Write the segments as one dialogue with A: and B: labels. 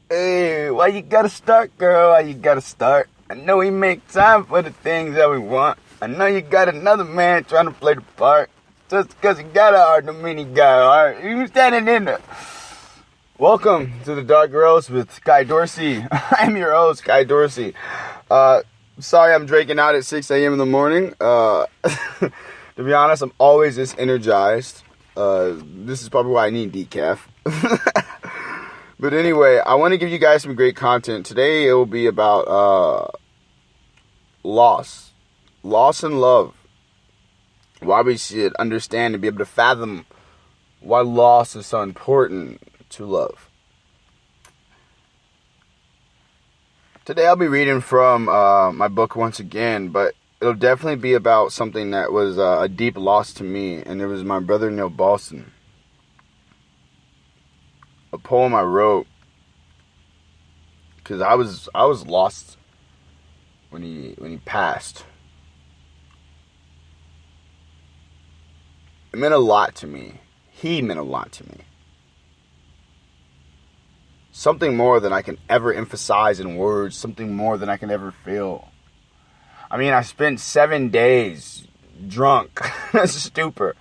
A: Hey, why you gotta start, girl? Why you gotta start? I know we make time for the things that we want. I know you got another man trying to play the part. Just because you got a heart don't mean you got a heart. You standing in there. Welcome to the Dark Roast with Guy Dorsey. I'm your host, Guy Dorsey. Sorry I'm drinking out at 6 a.m. in the morning. To be honest, I'm always this energized. This is probably why I need decaf. But anyway, I want to give you guys some great content. Today it will be about loss. Loss and love. Why we should understand and be able to fathom why loss is so important to love. Today I'll be reading from my book once again, but it'll definitely be about something that was a deep loss to me, and it was my brother Neil Balson. A poem I wrote because I was lost when he passed. It meant a lot to me. He meant a lot to me. Something more than I can ever emphasize in words. Something more than I can ever feel. I mean, I spent 7 days drunk, stupor,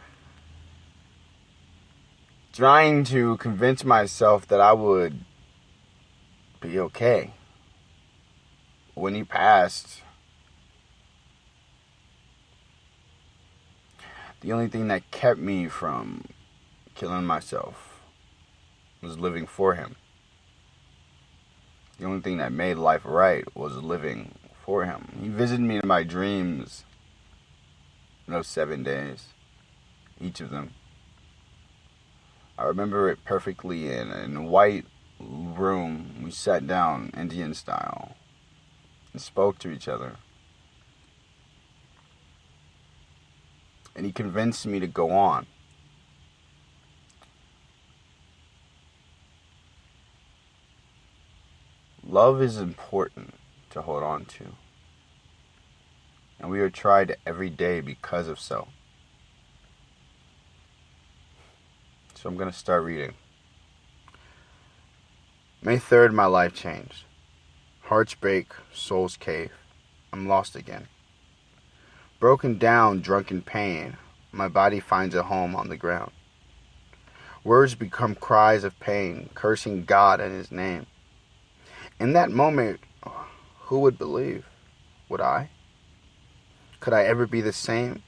A: trying to convince myself that I would be okay. When he passed, the only thing that kept me from killing myself was living for him. The only thing that made life right was living for him. He visited me in my dreams in those 7 days, each of them. I remember it perfectly. In a white room, we sat down Indian style and spoke to each other. And he convinced me to go on. Love is important to hold on to. And we are tried every day because of so. So I'm going to start reading. May 3rd, my life changed. Hearts break, souls cave. I'm lost again. Broken down, drunk in pain, my body finds a home on the ground. Words become cries of pain, cursing God and His name. In that moment, who would believe? Would I? Could I ever be the same?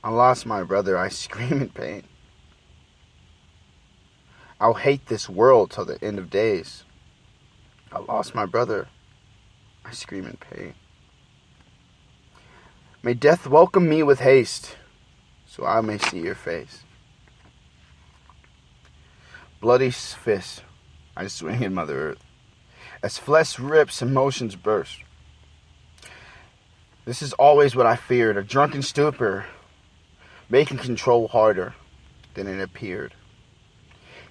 A: I lost my brother, I scream in pain. I'll hate this world till the end of days. I lost my brother, I scream in pain. May death welcome me with haste, so I may see your face. Bloody fist, I swing in Mother Earth. As flesh rips, emotions burst. This is always what I feared, a drunken stupor, making control harder than it appeared.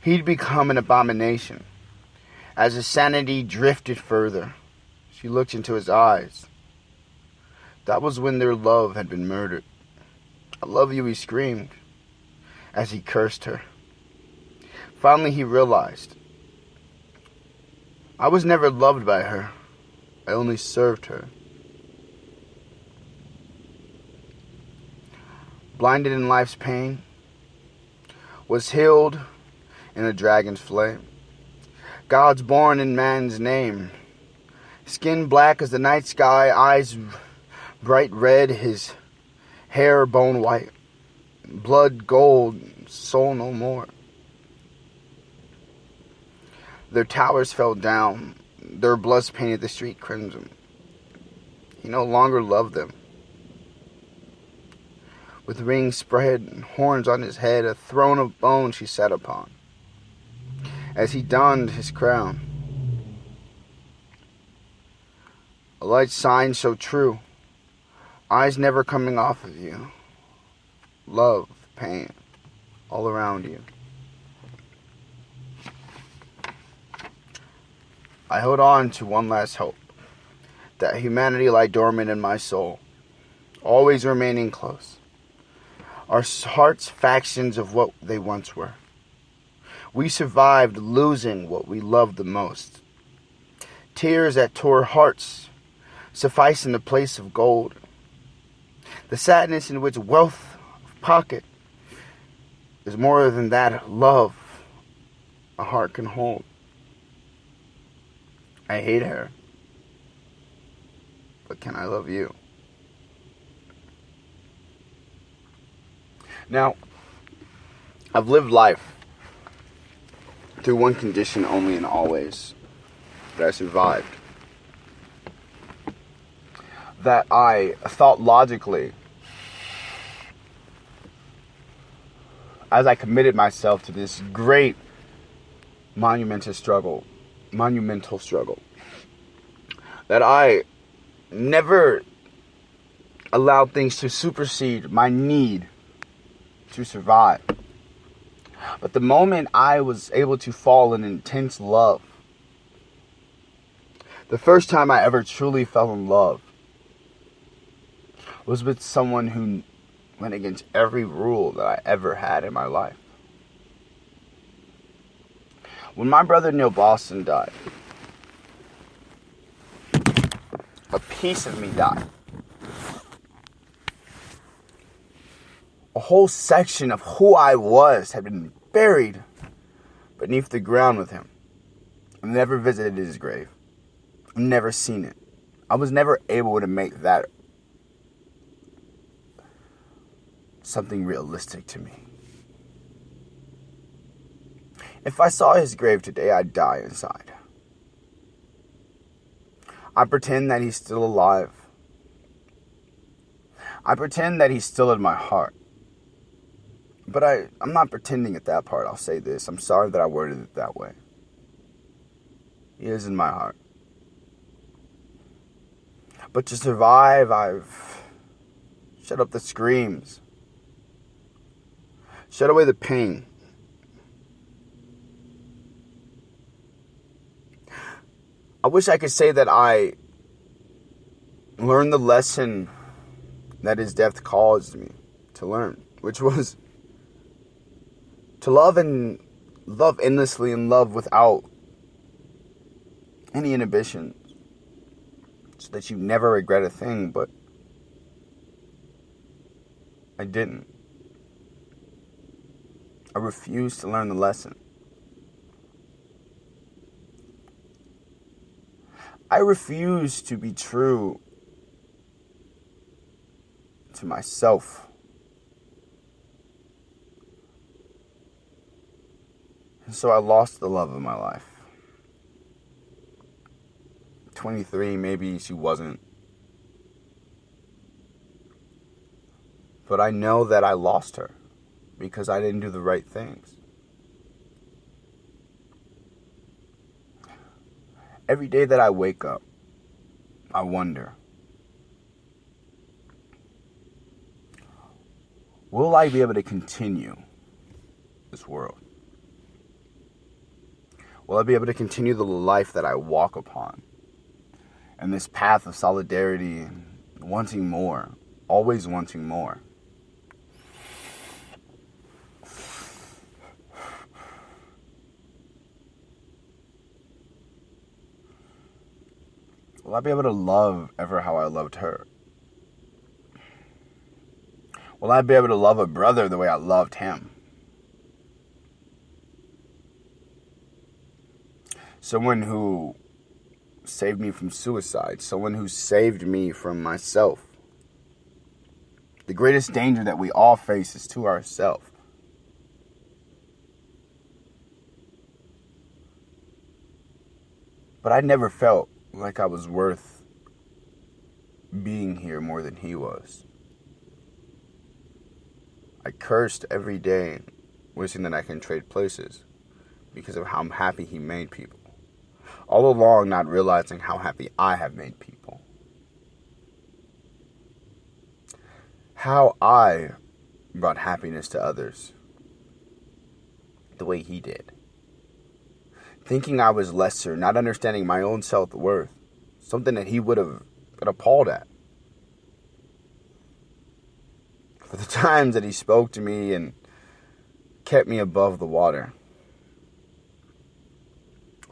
A: He'd become an abomination. As his sanity drifted further, she looked into his eyes. That was when their love had been murdered. I love you, he screamed, as he cursed her. Finally he realized, I was never loved by her. I only served her. Blinded in life's pain, was healed in a dragon's flame. God's born in man's name. Skin black as the night sky, eyes bright red, his hair bone white. Blood gold, soul no more. Their towers fell down, their bloods painted the street crimson. He no longer loved them. With rings spread and horns on his head, a throne of bone she sat upon. As he donned his crown, a light sign so true, eyes never coming off of you, love, pain, all around you. I hold on to one last hope, that humanity lie dormant in my soul, always remaining close. Our hearts factions of what they once were. We survived losing what we loved the most. Tears that tore hearts suffice in the place of gold. The sadness in which wealth of pocket is more than that love a heart can hold. I hate her, but can I love you? Now, I've lived life through one condition only and always: that I survived. That I thought logically as I committed myself to this great monumental struggle. That I never allowed things to supersede my need to survive. But the moment I was able to fall in intense love, the first time I ever truly fell in love, was with someone who went against every rule that I ever had in my life. When my brother Neil Boston died, a piece of me died. A whole section of who I was had been buried beneath the ground with him. I've never visited his grave. I've never seen it. I was never able to make that something realistic to me. If I saw his grave today, I'd die inside. I pretend that he's still alive. I pretend that he's still in my heart. But I'm not pretending at that part. I'll say this. I'm sorry that I worded it that way. He is in my heart. But to survive, I've shut up the screams. Shut away the pain. I wish I could say that I learned the lesson that his death caused me to learn, which was to love endlessly and love without any inhibitions, so that you never regret a thing. But I didn't. I refused to learn the lesson. I refuse to be true to myself. And so I lost the love of my life. 23, maybe she wasn't. But I know that I lost her because I didn't do the right things. Every day that I wake up, I wonder, will I be able to continue this world? Will I be able to continue the life that I walk upon? And this path of solidarity, wanting more, always wanting more. Will I be able to love ever how I loved her? Will I be able to love a brother the way I loved him? Someone who saved me from suicide. Someone who saved me from myself. The greatest danger that we all face is to ourselves. But I never felt like I was worth being here more than he was. I cursed every day, wishing that I can trade places because of how happy he made people. All along not realizing how happy I have made people. How I brought happiness to others the way he did. Thinking I was lesser, not understanding my own self-worth. Something that he would have been appalled at. For the times that he spoke to me and kept me above the water.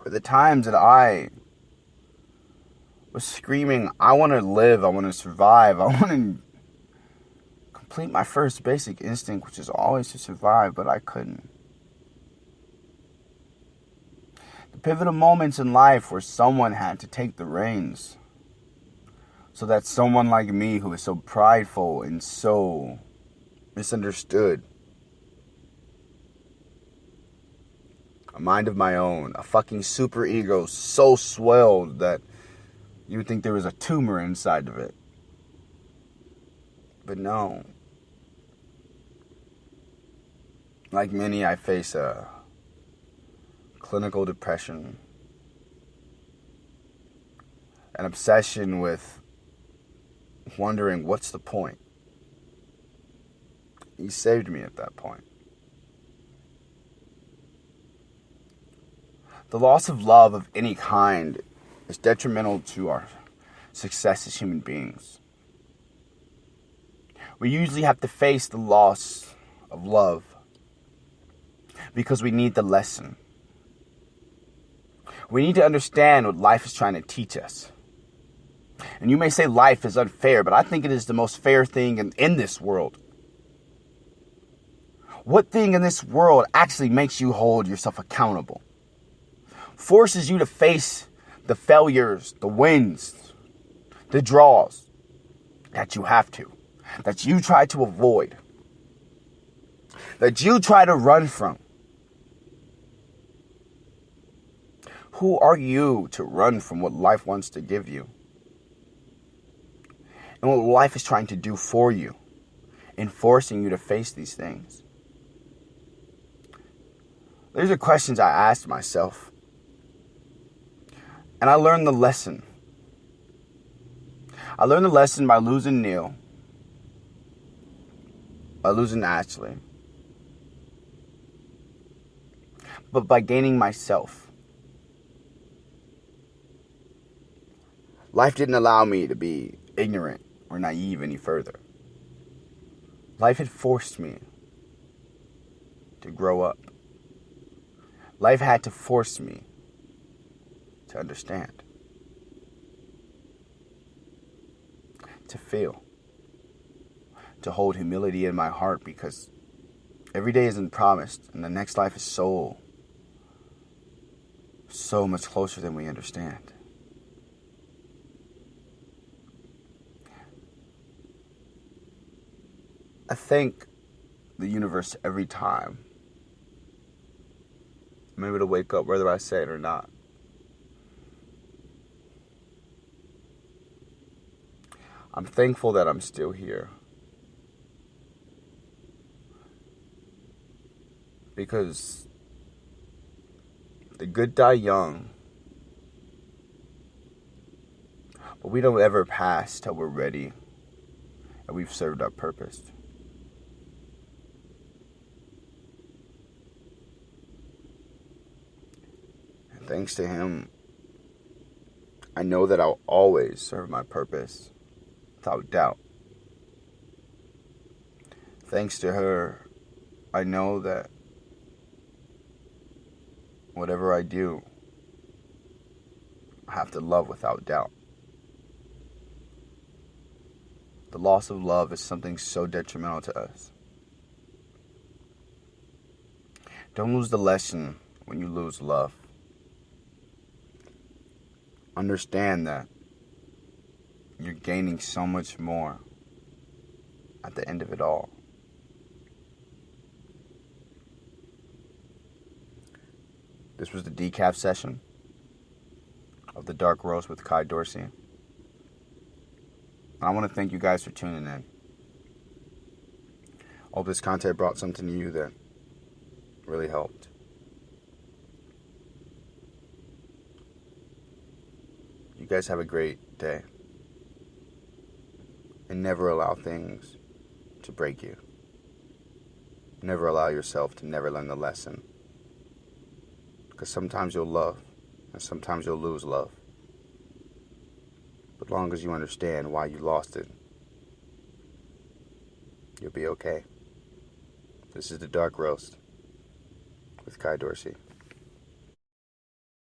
A: were the times that I was screaming, I want to live, I want to survive, I want to complete my first basic instinct, which is always to survive, but I couldn't. The pivotal moments in life where someone had to take the reins so that someone like me, who is so prideful and so misunderstood, a mind of my own, a fucking super ego so swelled that you would think there was a tumor inside of it. But no. Like many, I face a clinical depression, an obsession with wondering what's the point. He saved me at that point. The loss of love of any kind is detrimental to our success as human beings. We usually have to face the loss of love because we need the lesson. We need to understand what life is trying to teach us. And you may say life is unfair, but I think it is the most fair thing in this world. What thing in this world actually makes you hold yourself accountable? Forces you to face the failures, the wins, the draws that you have to, that you try to avoid, that you try to run from. Who are you to run from what life wants to give you? And what life is trying to do for you in forcing you to face these things? These are questions I asked myself. And I learned the lesson. I learned the lesson by losing Neil, by losing Ashley, but by gaining myself. Life didn't allow me to be ignorant or naive any further. Life had forced me to grow up. Life had to force me to understand, to feel, to hold humility in my heart, because every day isn't promised, and the next life is so much closer than we understand. I thank the universe every time I'm able to wake up, whether I say it or not. I'm thankful that I'm still here. Because the good die young. But we don't ever pass till we're ready and we've served our purpose. And thanks to him, I know that I'll always serve my purpose without doubt. Thanks to her, I know that whatever I do, I have to love without doubt. The loss of love is something so detrimental to us. Don't lose the lesson when you lose love. Understand that you're gaining so much more at the end of it all. This was the Decaf session of the Dark Roast with Dorsey. And I want to thank you guys for tuning in. I hope this content brought something to you that really helped. You guys have a great day. And never allow things to break you. Never allow yourself to never learn the lesson. Because sometimes you'll love, and sometimes you'll lose love. But as long as you understand why you lost it, you'll be okay. This is the Dark Roast with Dorsey.